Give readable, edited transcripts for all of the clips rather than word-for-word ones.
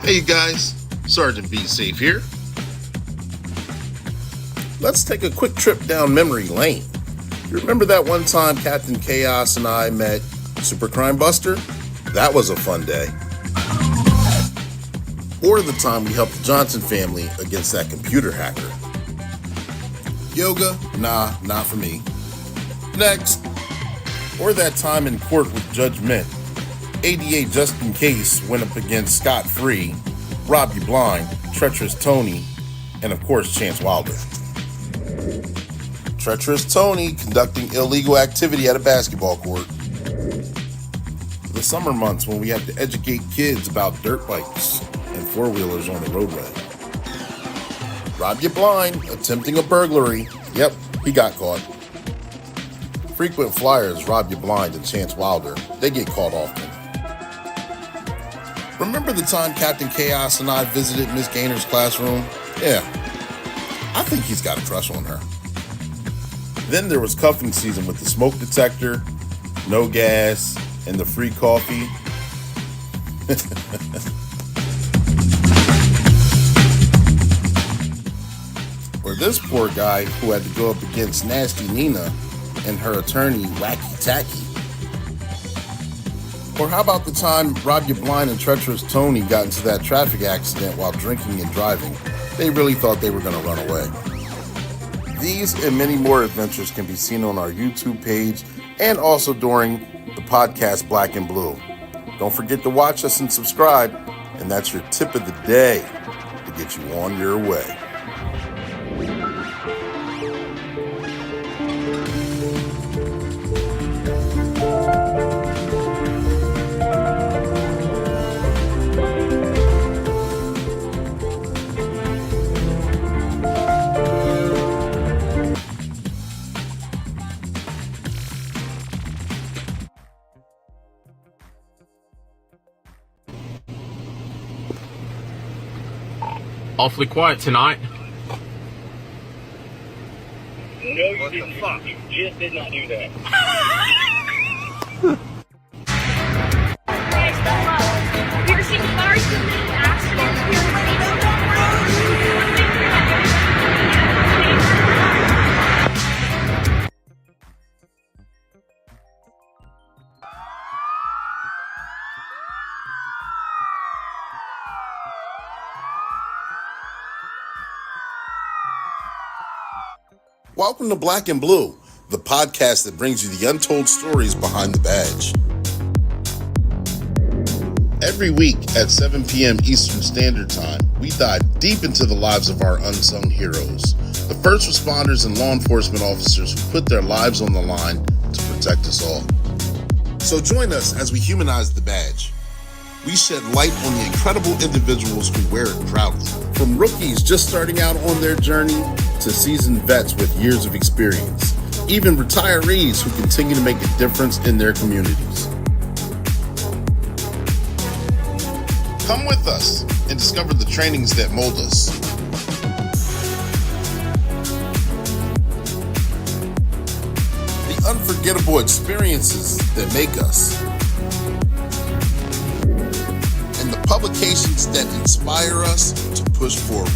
Hey you guys, Sergeant Be Safe here. Let's take a quick trip down memory lane. You remember that one time Captain Chaos and I met Super Crime Buster? That was a fun day. Or the time we helped the Johnson family against that computer hacker. Yoga? Nah, not for me. Next. Or that time in court with Judge Mint. ADA Just In Case went up against Scott Free, Rob You Blind, Treacherous Tony, and of course Chance Wilder. Treacherous Tony conducting illegal activity at a basketball court. The summer months when we had to educate kids about dirt bikes and four-wheelers on the roadway. Rob You Blind attempting a burglary. Yep, he got caught. Frequent flyers Rob You Blind and Chance Wilder, they get caught often. Remember the time Captain Chaos and I visited Miss Gaynor's classroom? Yeah, I think he's got a crush on her. Then there was cuffing season with the smoke detector, no gas, and the free coffee. Or this poor guy who had to go up against Nasty Nina and her attorney, Wacky Tacky. Or how about the time Rob You Blind and Treacherous Tony got into that traffic accident while drinking and driving? They really thought they were going to run away. These and many more adventures can be seen on our YouTube page and also during the podcast Black and Blue. Don't forget to watch us and subscribe, and that's your tip of the day to get you on your way. Awfully quiet tonight. No, you didn't. Fuck? You just did not do that. Piercing bars to me, accidents, Welcome to Black and Blue, the podcast that brings you the untold stories behind the badge. Every week at 7 p.m. Eastern Standard Time, we dive deep into the lives of our unsung heroes, the first responders and law enforcement officers who put their lives on the line to protect us all. So join us as we humanize the badge. We shed light on the incredible individuals who wear it proudly. From rookies just starting out on their journey to seasoned vets with years of experience, even retirees who continue to make a difference in their communities. Come with us and discover the trainings that mold us. The unforgettable experiences that make us. And the publications that inspire us to push forward.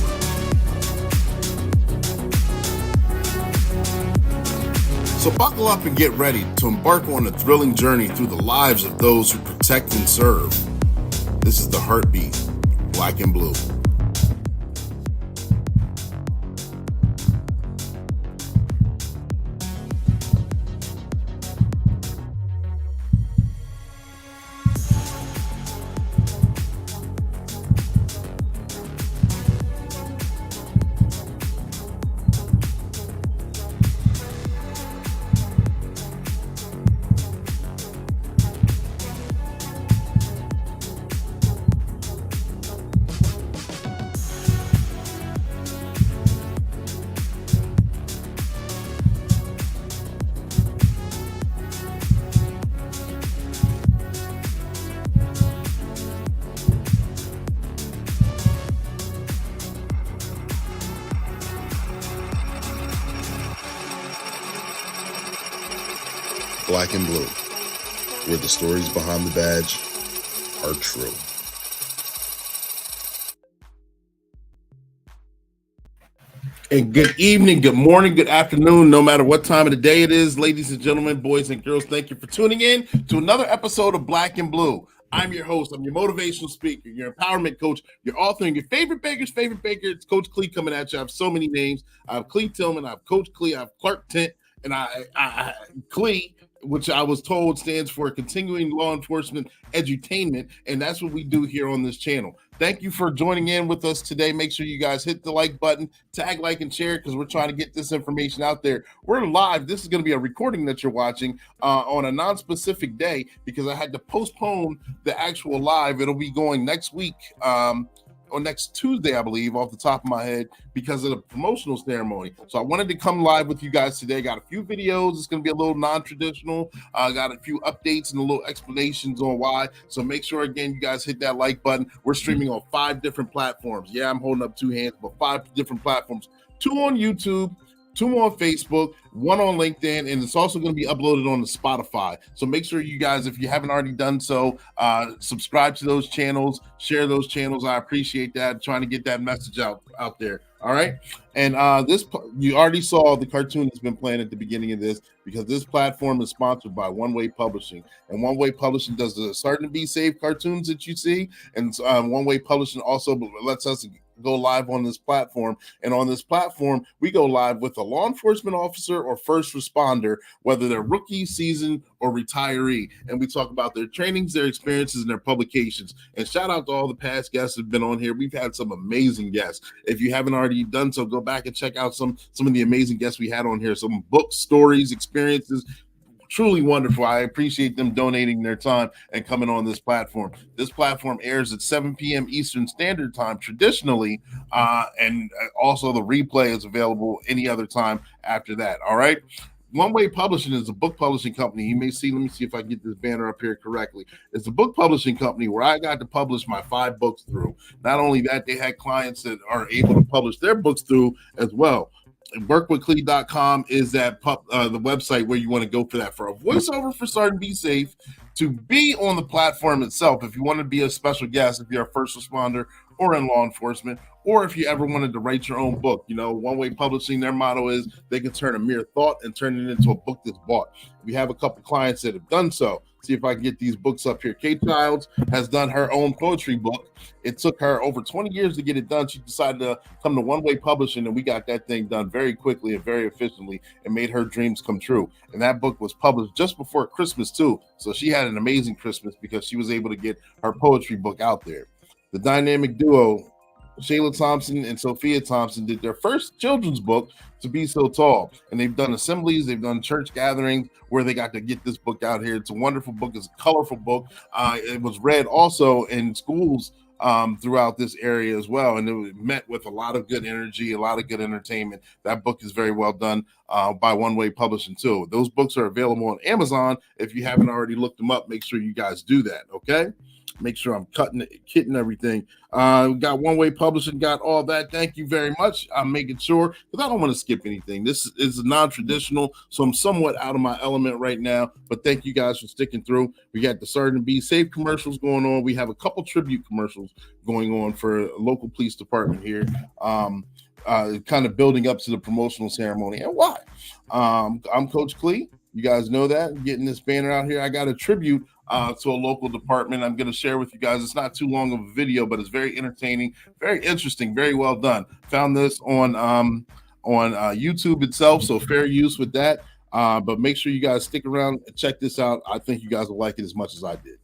So buckle up and get ready to embark on a thrilling journey through the lives of those who protect and serve. This is the Heartbeat, Black and Blue. Black and Blue, where the stories behind the badge are true. And good evening, good morning, good afternoon, no matter what time of the day it is, ladies and gentlemen, boys and girls, thank you for tuning in to another episode of Black and Blue. I'm your host, I'm your motivational speaker, your empowerment coach, your author, and your favorite baker's favorite baker. It's Coach Clee coming at you. I have so many names. I have Clee Tillman, I have Coach Clee, I have Clark Tent, and I Clee, which I was told stands for Continuing Law Enforcement Edutainment, and that's what we do here on this channel. Thank you for joining in with us today. Make sure you guys hit the like button, tag, like, and share because we're trying to get this information out there. We're live. This is going to be a recording that you're watching on a non-specific day because I had to postpone the actual live. It'll be going next week or next Tuesday, I believe, off the top of my head, because of the promotional ceremony. So I wanted to come live with you guys today. Got a few videos. It's going to be a little non-traditional. Got a few updates and a little explanations on why. So make sure, again, you guys hit that like button. We're streaming on 5 different platforms. Yeah, I'm holding up 2 hands, but 5 different platforms. 2 on YouTube, 2 on Facebook, 1 on LinkedIn, and it's also going to be uploaded on the Spotify. So make sure you guys, if you haven't already done so, subscribe to those channels, share those channels. I appreciate that, trying to get that message out there. All right. And this, you already saw the cartoon that's been playing at the beginning of this, because this platform is sponsored by One Way Publishing. And One Way Publishing does the Starting to Be Safe cartoons that you see. And One Way Publishing also lets us go live on this platform. And on this platform, we go live with a law enforcement officer or first responder, whether they're rookie, seasoned, or retiree. And we talk about their trainings, their experiences, and their publications. And shout out to all the past guests that have been on here. We've had some amazing guests. If you haven't already done so, go back and check out some of the amazing guests we had on here. Some books, stories, experiences. Truly wonderful. I appreciate them donating their time and coming on this platform. This platform airs at 7 p.m. Eastern Standard Time traditionally, and also the replay is available any other time after that. All right. One Way Publishing is a book publishing company. You may see, let me see if I can get this banner up here correctly. It's a book publishing company where I got to publish my 5 books through. Not only that, they had clients that are able to publish their books through as well. Workwithclee.com is that the website where you want to go for that, for a voiceover for Starting to Be Safe, to be on the platform itself. If you want to be a special guest, if you're a first responder or in law enforcement, or if you ever wanted to write your own book, you know, One Way Publishing, their motto is they can turn a mere thought and turn it into a book that's bought. We have a couple clients that have done so. See if I can get these books up here. Kate Childs has done her own poetry book. It took her over 20 years to get it done. She decided to come to One Way Publishing, and we got that thing done very quickly and very efficiently and made her dreams come true. And that book was published just before Christmas, too. So she had an amazing Christmas because she was able to get her poetry book out there. The dynamic duo, Shayla Thompson and Sophia Thompson, did their first children's book, To Be So Tall. And they've done assemblies, they've done church gatherings where they got to get this book out here. It's a wonderful book. It's a colorful book. It was read also in schools throughout this area as well. And it met with a lot of good energy, a lot of good entertainment. That book is very well done by One Way Publishing too. Those books are available on Amazon. If you haven't already looked them up, make sure you guys do that. Okay. Make sure I'm hitting everything. We got One Way Publishing, got all that. Thank you very much. I'm making sure, because I don't want to skip anything. This is non-traditional, so I'm somewhat out of my element right now. But thank you guys for sticking through. We got the Starting to Be Safe commercials going on. We have a couple tribute commercials going on for a local police department here. Kind of building up to the promotional ceremony. And why? I'm Coach Clee. You guys know that. I'm getting this banner out here. I got a tribute to a local department. I'm going to share with you guys. It's not too long of a video, but it's very entertaining, very interesting, very well done. Found this on YouTube itself, so fair use with that. But make sure you guys stick around and check this out. I think you guys will like it as much as I did.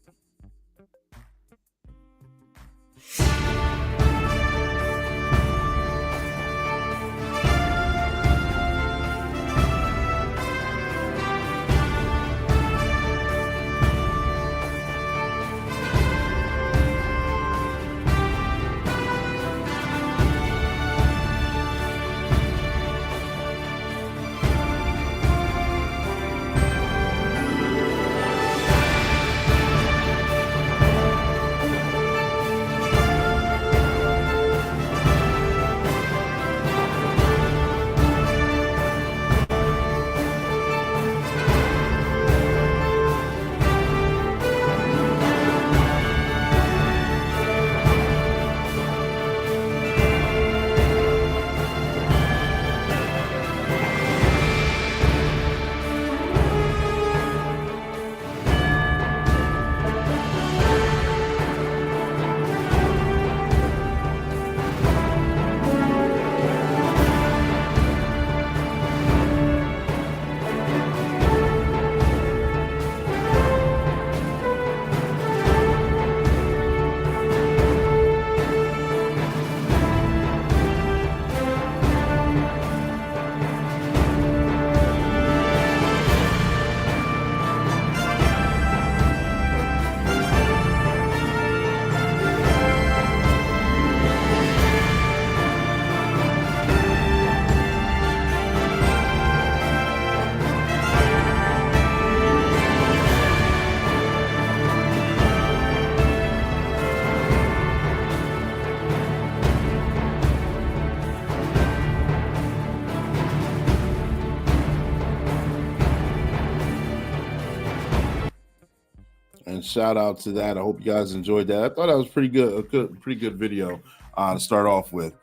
shout out to that. I hope you guys enjoyed that. I thought that was pretty good, pretty good video to start off with.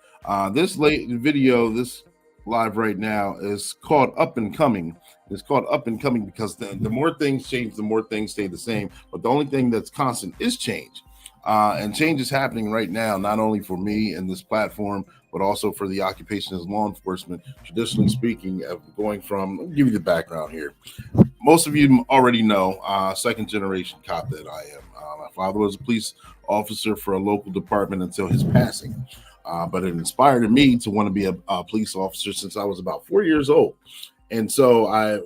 This late video, this live right now, is called Up and Coming. It's called Up and Coming because the more things change, the more things stay the same. But the only thing that's constant is change. And change is happening right now, not only for me and this platform, but also for the occupation as law enforcement. Traditionally speaking, going from, let me give you the background here. Most of you already know, second generation cop that I am. My father was a police officer for a local department until his passing. But it inspired me to want to be a police officer since I was about 4 years old. And so I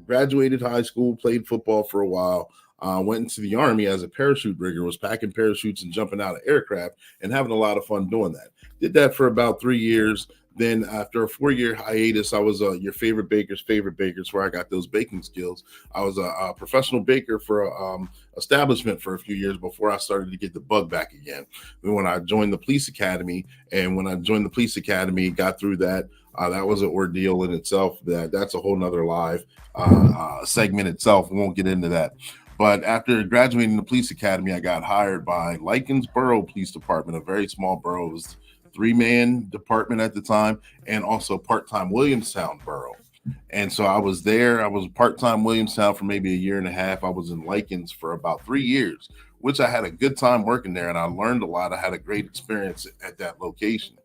graduated high school, played football for a while, went into the Army as a parachute rigger, was packing parachutes and jumping out of aircraft and having a lot of fun doing that. Did that for about 3 years. Then after a 4-year hiatus, I was your favorite baker's favorite bakers, where I got those baking skills. I was a professional baker for establishment for a few years before I started to get the bug back again. When I joined the police academy, got through that. That was an ordeal in itself. That's a whole nother live segment itself. We won't get into that. But after graduating the police academy, I got hired by Lycans Borough Police Department, a very small borough. It was 3-man department at the time, and also part-time Williamstown Borough. And so I was there. I was part-time Williamstown for maybe a year and a half. I was in Lycans for about 3 years, which I had a good time working there, and I learned a lot. I had a great experience at that location.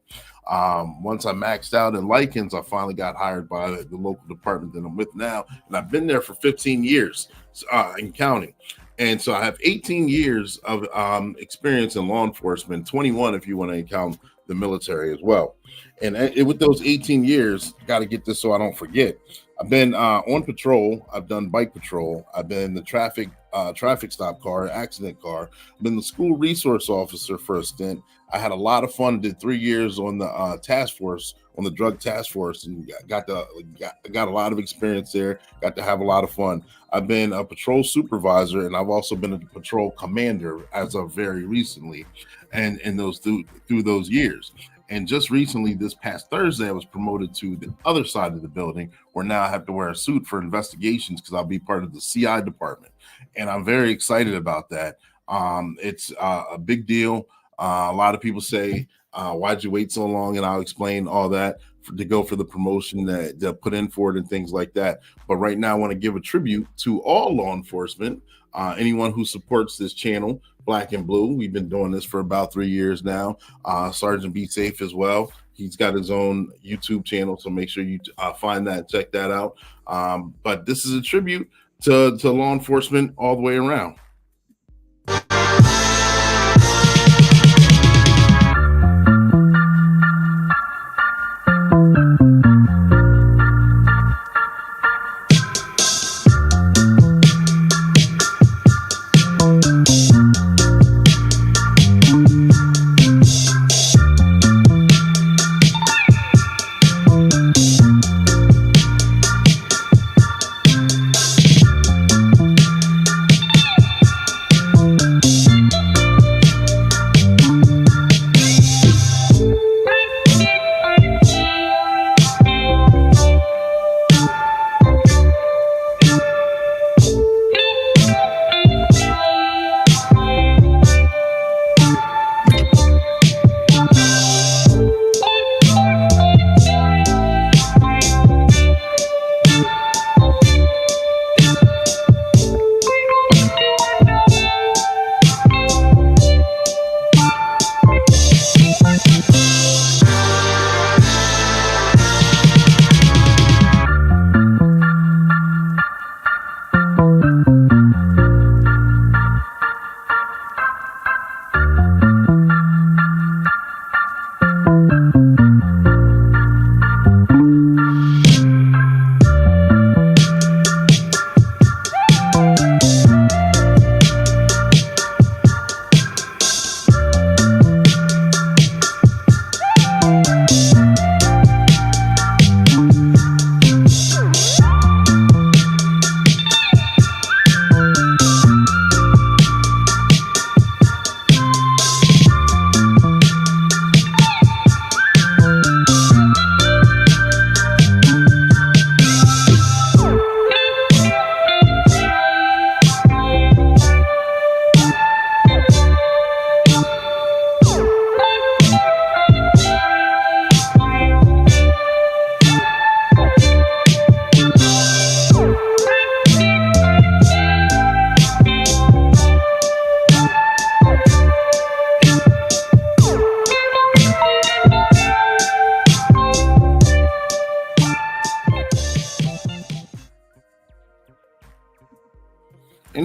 Once I maxed out in Lycans, I finally got hired by the local department that I'm with now, and I've been there for 15 years and counting. And so I have 18 years of experience in law enforcement, 21 if you want to count the military as well. And with those 18 years, got to get this so I don't forget. I've been on patrol. I've done bike patrol. I've been the traffic stop car, accident car. I've been the school resource officer for a stint. I had a lot of fun. Did 3 years on the task force, on the drug task force, and got a lot of experience there. Got to have a lot of fun. I've been a patrol supervisor, and I've also been a patrol commander as of very recently, and through those years. And just recently, this past Thursday, I was promoted to the other side of the building, where now I have to wear a suit for investigations because I'll be part of the CI department. And I'm very excited about that. It's a big deal. A lot of people say, why'd you wait so long? And I'll explain all that to go for the promotion that put in for it and things like that. But right now, I want to give a tribute to all law enforcement, anyone who supports this channel, Black and Blue. We've been doing this for about 3 years now. Sergeant Be Safe as well. He's got his own YouTube channel, so make sure you find that, check that out. But this is a tribute to law enforcement all the way around.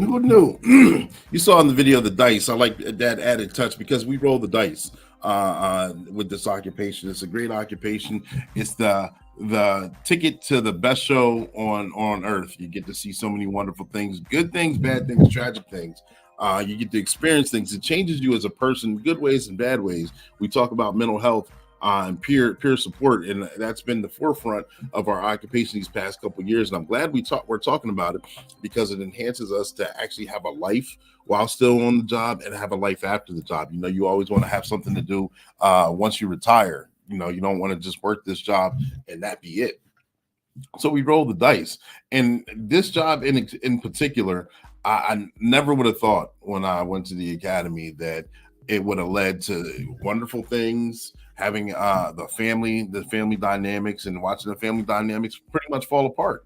And who knew? You saw in the video the dice. I like that added touch because we roll the dice with this occupation. It's a great occupation. It's the ticket to the best show on earth. You get to see so many wonderful things, good things, bad things, tragic things. You get to experience things. It changes you as a person, good ways and bad ways. We talk about mental health and peer support, and that's been the forefront of our occupation these past couple of years. And I'm glad we're talking about it because it enhances us to actually have a life while still on the job and have a life after the job. You know, you always want to have something to do once you retire. You know, you don't want to just work this job and that be it. So we roll the dice, and this job in particular, I never would have thought when I went to the academy that it would have led to wonderful things, having the family dynamics and watching the family dynamics pretty much fall apart.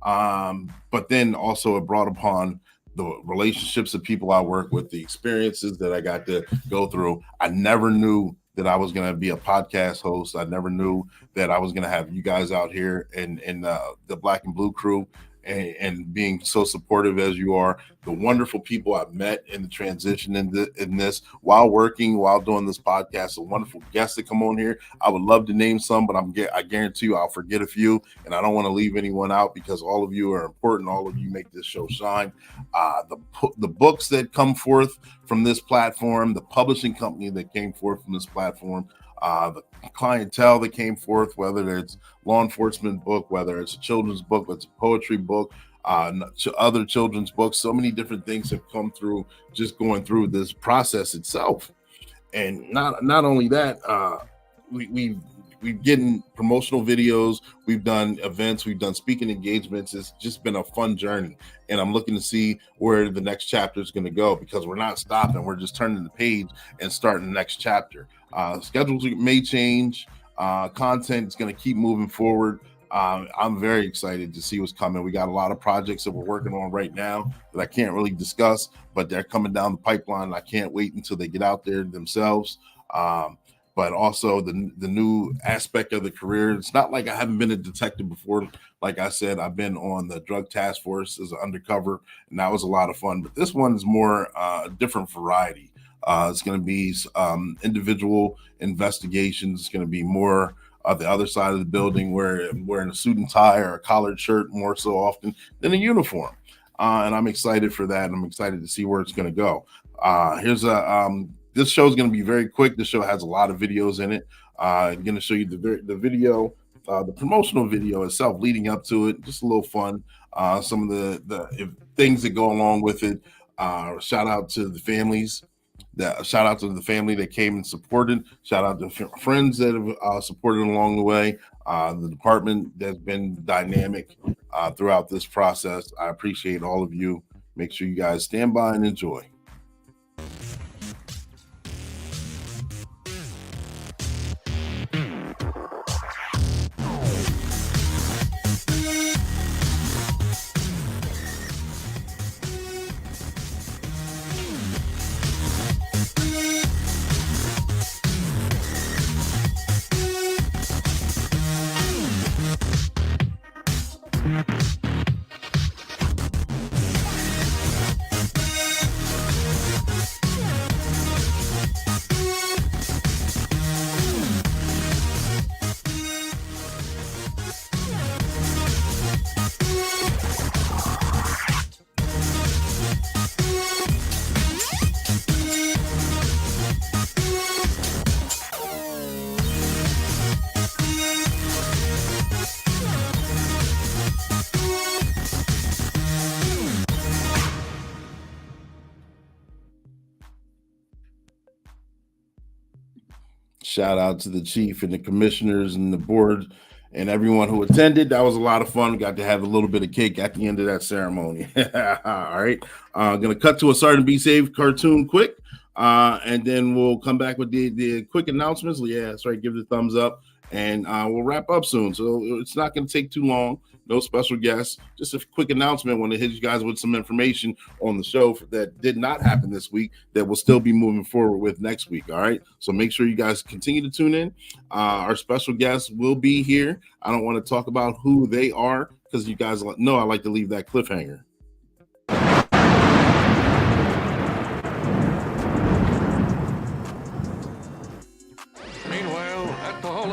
But then also it brought upon the relationships of people I work with, the experiences that I got to go through. I never knew that I was going to be a podcast host. I never knew that I was going to have you guys out here and the Black and Blue crew and being so supportive as you are, the wonderful people I've met in the transition in this while working, while doing this podcast, the wonderful guests that come on here. I would love to name some, but I guarantee you I'll forget a few, and I don't want to leave anyone out because all of you are important. All of you make this show shine. The books that come forth from this platform, the publishing company that came forth from this platform, the clientele that came forth, whether it's law enforcement book, whether it's a children's book, whether it's a poetry book, other children's books, so many different things have come through just going through this process itself. And not only that, we've getting promotional videos, we've done events, we've done speaking engagements. It's just been a fun journey, and I'm looking to see where the next chapter is going to go because we're not stopping. We're just turning the page and starting the next chapter. Schedules may change. Content is going to keep moving forward. I'm very excited to see what's coming. We got a lot of projects that we're working on right now that I can't really discuss, but they're coming down the pipeline. I can't wait until they get out there themselves. But also the new aspect of the career. It's not like I haven't been a detective before. Like I said, I've been on the drug task force as an undercover, and that was a lot of fun. But this one is more a different variety. It's going to be individual investigations. It's going to be more of the other side of the building where wearing a suit and tie or a collared shirt more so often than a uniform. And I'm excited for that. And I'm excited to see where it's going to go. This show is going to be very quick. This show has a lot of videos in it. I'm going to show you the video, the promotional video itself leading up to it. Just a little fun. Some of the things that go along with it. Shout out to the families. Shout out to the family that came and supported. Shout out to friends that have supported along the way. The department that's been dynamic throughout this process. I appreciate all of you. Make sure you guys stand by and enjoy. Shout out to the chief and the commissioners and the board and everyone who attended. That was a lot of fun. Got to have a little bit of cake at the end of that ceremony. All right. Going to cut to a Sergeant Be Safe cartoon quick. And then we'll come back with the quick announcements. Yeah, that's right. Give the thumbs up. And we'll wrap up soon. So it's not going to take too long. No special guests. Just a quick announcement. Want to hit you guys with some information on the show that did not happen this week that we'll still be moving forward with next week. All right. So make sure you guys continue to tune in. Our special guests will be here. I don't want to talk about who they are because you guys know I like to leave that cliffhanger.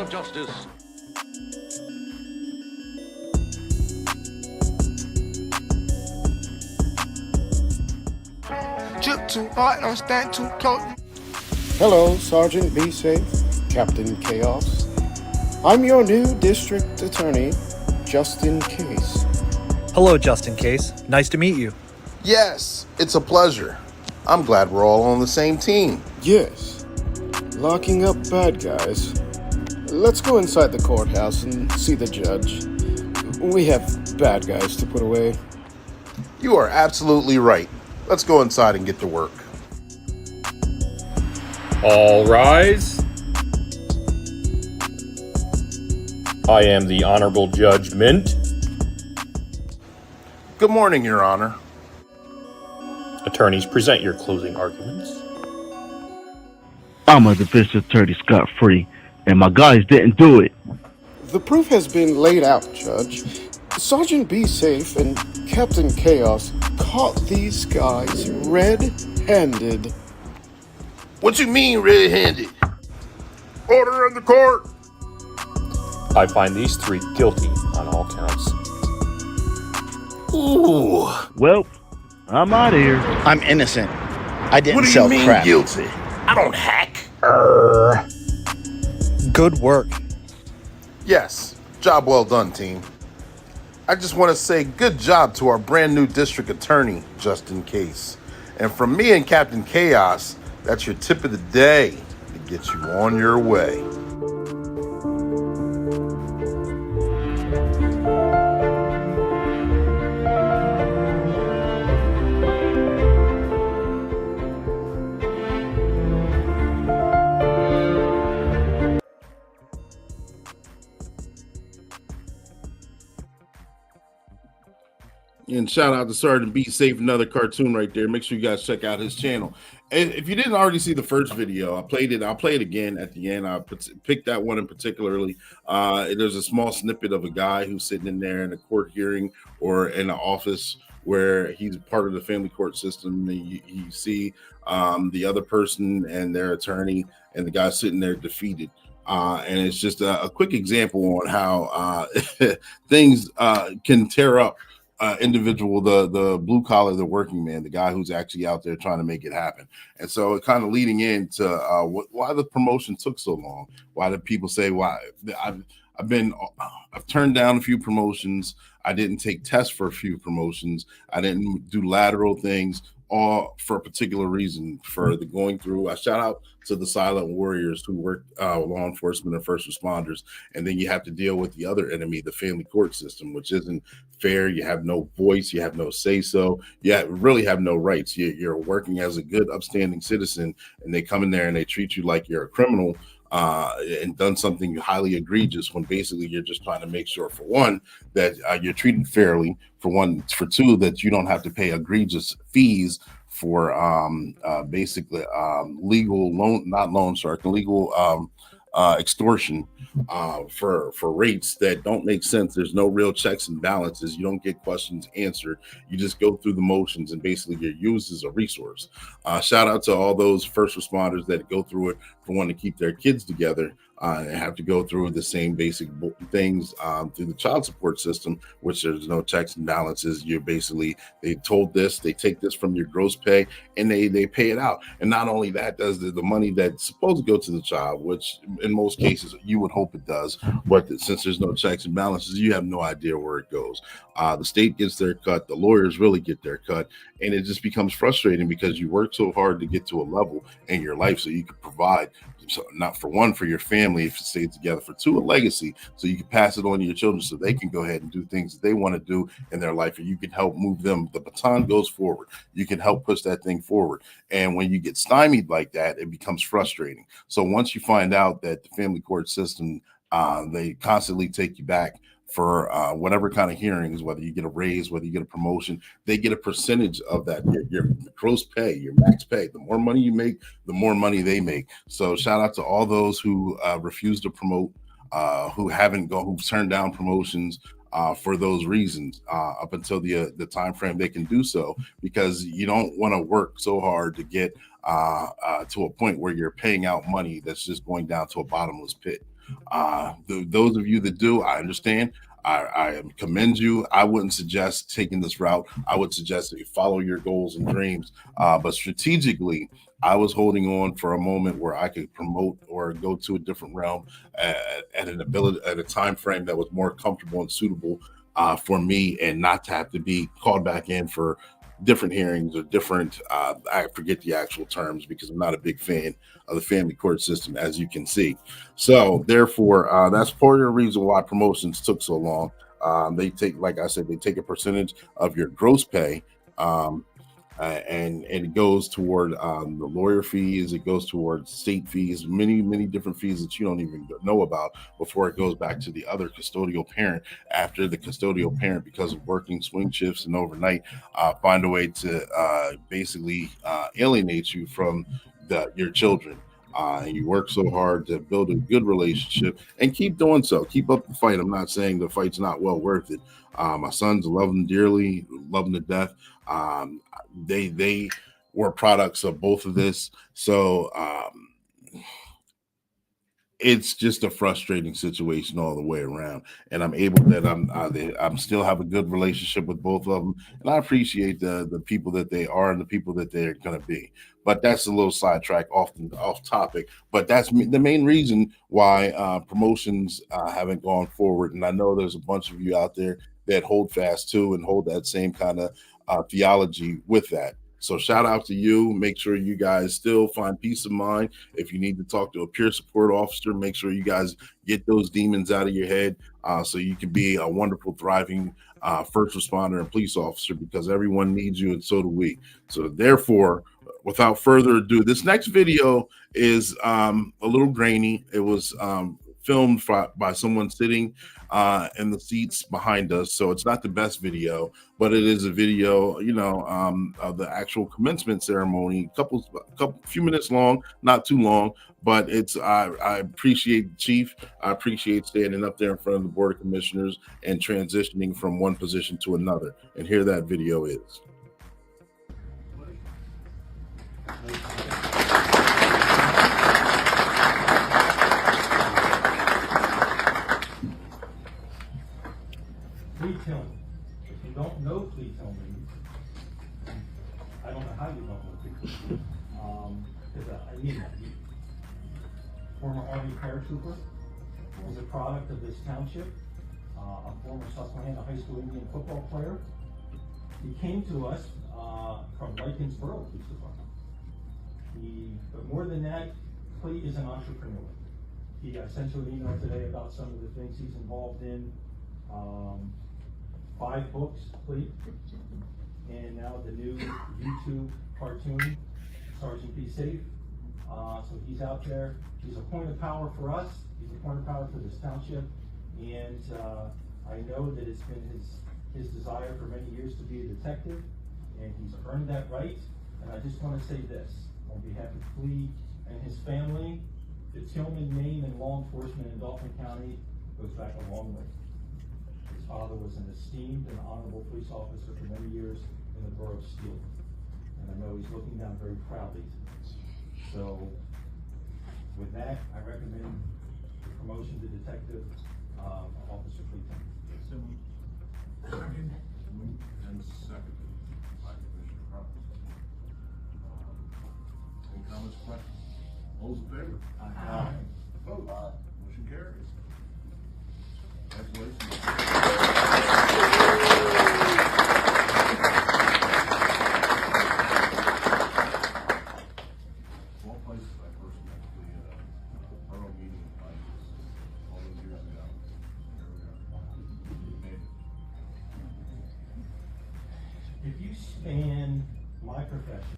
of justice. Drip too hard, don't stand too close. Hello, Sergeant Be Safe, Captain Chaos. I'm your new district attorney, Justin Case. Hello, Justin Case. Nice to meet you. Yes, it's a pleasure. I'm glad we're all on the same team. Yes, locking up bad guys. Let's go inside the courthouse and see the judge. We have bad guys to put away. You are absolutely right. Let's go inside and get to work. All rise. I am the Honorable Judge Mint. Good morning, Your Honor. Attorneys, present your closing arguments. I'm a defense attorney scot-free, and my guys didn't do it. The proof has been laid out, Judge. Sergeant Be Safe and Captain Chaos caught these guys red-handed. What you mean red-handed? Order in the court. I find these three guilty on all counts. Ooh. Well, I'm out of here. I'm innocent. I didn't What do sell you mean crap. guilty? I don't hack. Good work. Yes, job well done, team. I just want to say good job to our brand new district attorney, Justin Case. And from me and Captain Chaos, that's your tip of the day to get you on your way. And shout out to Sergeant Be Safe, another cartoon right there. Make sure you guys check out his channel. And if you didn't already see the first video, I played it. I'll play it again at the end. I picked that one in particularly. There's a small snippet of a guy who's sitting in there in a court hearing or in an office where he's part of the family court system. And you see the other person and their attorney, and the guy sitting there defeated. And it's just a quick example on how things can tear up individual, the blue collar, the working man, the guy who's actually out there trying to make it happen. And so it kind of leading into why the promotion took so long. Why did people say why? I've turned down a few promotions. I didn't take tests for a few promotions. I didn't do lateral things, all for a particular reason. For the going through, I shout out to the silent warriors who work law enforcement and first responders, and then you have to deal with the other enemy, the family court system, which isn't fair. You have no voice, you have no say so, you really have no rights. You're working as a good upstanding citizen, and they come in there and they treat you like you're a criminal and done something highly egregious, when basically you're just trying to make sure, for one, that you're treated fairly, for two, that you don't have to pay egregious fees for basically legal loan, not loan shark, legal extortion for rates that don't make sense. There's no real checks and balances. You don't get questions answered. You just go through the motions, and basically you're used as a resource. Shout out to all those first responders that go through it for wanting to keep their kids together and have to go through the same basic things through the child support system, which there's no checks and balances. You're basically, they told this, they take this from your gross pay and they pay it out. And not only that, does the money that's supposed to go to the child, which in most cases you would hope it does, but since there's no checks and balances, you have no idea where it goes. The state gets their cut, the lawyers really get their cut, and it just becomes frustrating because you work so hard to get to a level in your life so you can provide, so not for one, for your family if it stays together, for two, a legacy, so you can pass it on to your children so they can go ahead and do things that they want to do in their life, and you can help move them. The baton goes forward. You can help push that thing forward. And when you get stymied like that, it becomes frustrating. So once you find out that the family court system, they constantly take you back for whatever kind of hearings, whether you get a raise, whether you get a promotion, they get a percentage of that, your gross pay, your max pay. The more money you make, the more money they make. So shout out to all those who refuse to promote, who've turned down promotions for those reasons up until the time frame they can do so, because you don't want to work so hard to get to a point where you're paying out money that's just going down to a bottomless pit. Those of you that do, I understand. I commend you. I wouldn't suggest taking this route. I would suggest that you follow your goals and dreams. But strategically, I was holding on for a moment where I could promote or go to a different realm at a time frame that was more comfortable and suitable for me, and not to have to be called back in for different hearings or different. I forget the actual terms because I'm not a big fan of the family court system, as you can see. So therefore, that's part of the reason why promotions took so long. They take, like I said, they take a percentage of your gross pay, and it goes toward the lawyer fees. It goes toward state fees, many different fees that you don't even know about before it goes back to the other custodial parent. After the custodial parent, because of working swing shifts and overnight, find a way to basically alienate you from your children. And you work so hard to build a good relationship, and keep doing so. Keep up the fight. I'm not saying the fight's not well worth it. My sons love them dearly, love them to death. They were products of both of this. So it's just a frustrating situation all the way around. And I'm able that I'm still have a good relationship with both of them, and I appreciate the people that they are and the people that they're going to be. But that's a little sidetrack off topic. But that's the main reason why promotions haven't gone forward. And I know there's a bunch of you out there that hold fast to and hold that same kind of theology with that. So shout out to you. Make sure you guys still find peace of mind. If you need to talk to a peer support officer, make sure you guys get those demons out of your head, so you can be a wonderful, thriving first responder and police officer, because everyone needs you, and so do we. So therefore, without further ado, this next video is a little grainy. It was filmed by someone sitting in the seats behind us, so it's not the best video, but it is a video, of the actual commencement ceremony. Few minutes long, not too long, but it's. I appreciate Chief. I appreciate standing up there in front of the Board of Commissioners and transitioning from one position to another. And here that video is. Please tell me. If you don't know, please tell me. I don't know how you don't know, please tell me. Because I need that. Former Army paratrooper, was a product of this township, a former Susquehanna High School Indian football player. He came to us from Lycans Borough Police Department. But more than that, Clee is an entrepreneur. I sent you an email today about some of the things he's involved in. 5 books, Clee, and now the new YouTube cartoon, Sergeant Be Safe. So he's out there. He's a point of power for us. He's a point of power for this township. And I know that it's been his desire for many years to be a detective, and he's earned that right. And I just want to say this, on behalf of Clee and his family, the Tillman name in law enforcement in Dauphin County goes back a long way. His father was an esteemed and honorable police officer for many years in the borough of Steele. And I know he's looking down very proudly to this. So with that, I recommend the promotion to Detective Officer Cleveland. Second. And seconded by Commissioner Roberts. Any comments or questions? All those in favor? Aye. Opposed? Motion carries. Congratulations. Small places I first met the borough meeting all those years ago. Here we are. If you span my profession.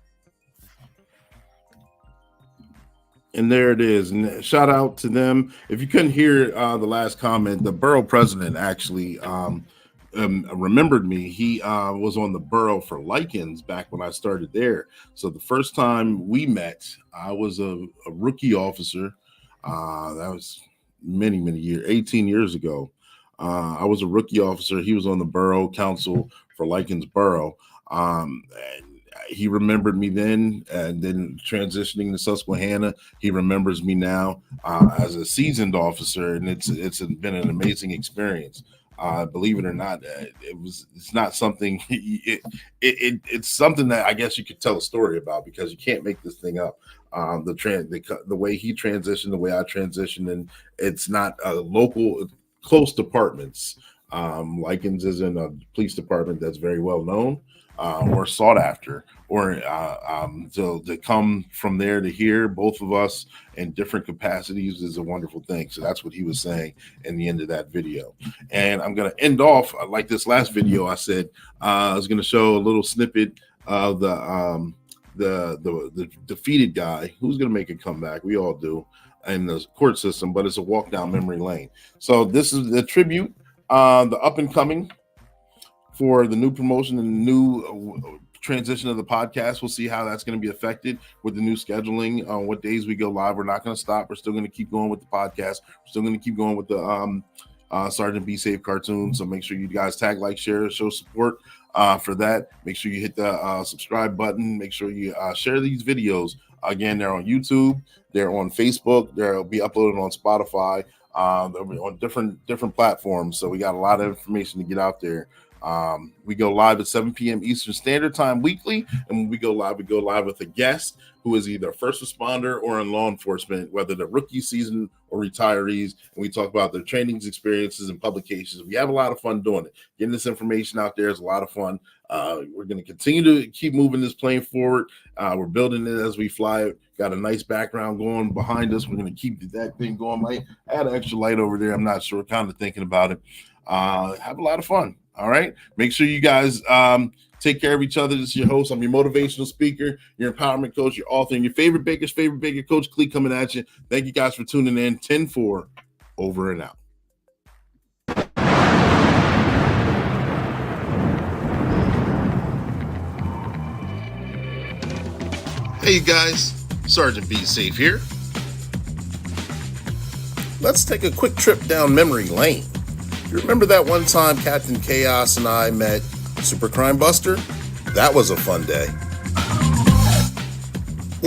And there it is. And shout out to them. If you couldn't hear the last comment, the borough president actually remembered me. He was on the borough for Lycans back when I started there. So the first time we met, I was a rookie officer. That was many years, 18 years ago. I was a rookie officer. He was on the borough council for Lycans Borough. And he remembered me then, and then transitioning to Susquehanna, he remembers me now as a seasoned officer, and it's been an amazing experience. Believe it or not, it's not something. It's something that I guess you could tell a story about, because you can't make this thing up. The way he transitioned, the way I transitioned, and it's not local, close departments. Likens isn't a police department that's very well known or sought after, or to come from there to here, both of us in different capacities, is a wonderful thing. So that's what he was saying in the end of that video. And I'm going to end off like this last video. I said I was going to show a little snippet of the defeated guy who's going to make a comeback. We all do in the court system, but it's a walk down memory lane. So this is the tribute, the up and coming for the new promotion and the new transition of the podcast. We'll see how that's going to be affected with the new scheduling on what days we go live. We're not going to stop. We're still going to keep going with the podcast. We're still going to keep going with the Sergeant Be Safe cartoon. So make sure you guys tag, like, share, show support for that. Make sure you hit the subscribe button. Make sure you share these videos. Again, they're on YouTube. They're on Facebook. They'll be uploaded on Spotify. They'll be on different platforms. So we got a lot of information to get out there. We go live at 7 p.m. Eastern Standard Time weekly, and when we go live with a guest who is either a first responder or in law enforcement, whether they're rookie season or retirees, and we talk about their trainings, experiences, and publications. We have a lot of fun doing it. Getting this information out there is a lot of fun. We're going to continue to keep moving this plane forward. We're building it as we fly it. Got a nice background going behind us. We're going to keep that thing going. Might add an extra light over there. I'm not sure. Kind of thinking about it. Have a lot of fun. All right. Make sure you guys take care of each other. This is your host. I'm your motivational speaker, your empowerment coach, your author, and your favorite baker, Coach Clee, coming at you. Thank you guys for tuning in. 10-4, over and out. Hey, you guys. Sergeant Be Safe here. Let's take a quick trip down memory lane. You remember that one time Captain Chaos and I met Super Crime Buster? That was a fun day.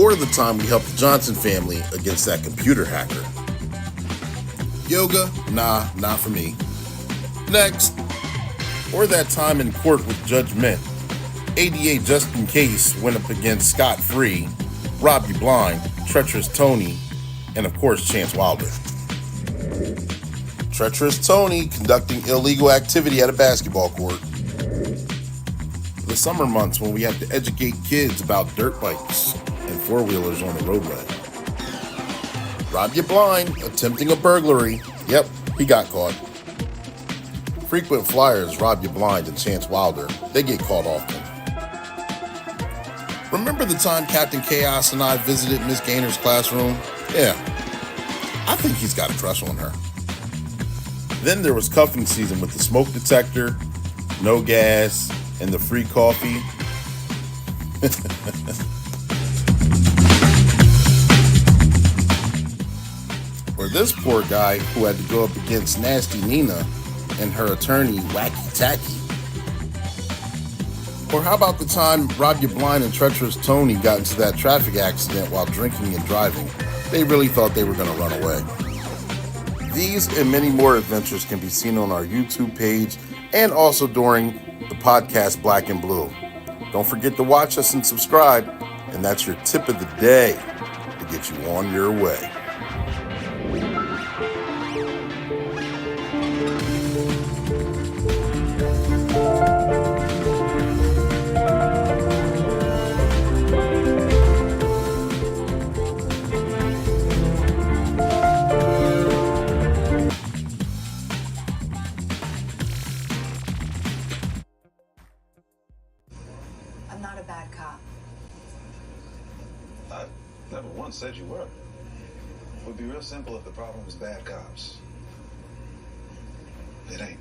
Or the time we helped the Johnson family against that computer hacker. Yoga? Nah, not for me. Next. Or that time in court with Judge Mint. ADA Justin Case went up against Scott Free, Rob You Blind, Treacherous Tony, and of course Chance Wilder. Treacherous Tony conducting illegal activity at a basketball court. The summer months when we had to educate kids about dirt bikes and four-wheelers on the roadway. Rob You Blind attempting a burglary. Yep, he got caught. Frequent flyers Rob You Blind and Chance Wilder. They get caught often. Remember the time Captain Chaos and I visited Miss Gaynor's classroom? Yeah, I think he's got a crush on her. Then there was cuffing season with the smoke detector, no gas, and the free coffee. Or this poor guy who had to go up against Nasty Nina and her attorney, Wacky Tacky. Or how about the time Rob You Blind and Treacherous Tony got into that traffic accident while drinking and driving? They really thought they were going to run away. These and many more adventures can be seen on our YouTube page and also during the podcast Black and Blue. Don't forget to watch us and subscribe, and that's your tip of the day to get you on your way. I'm not a bad cop. I never once said you were. It would be real simple if the problem was bad cops. It ain't.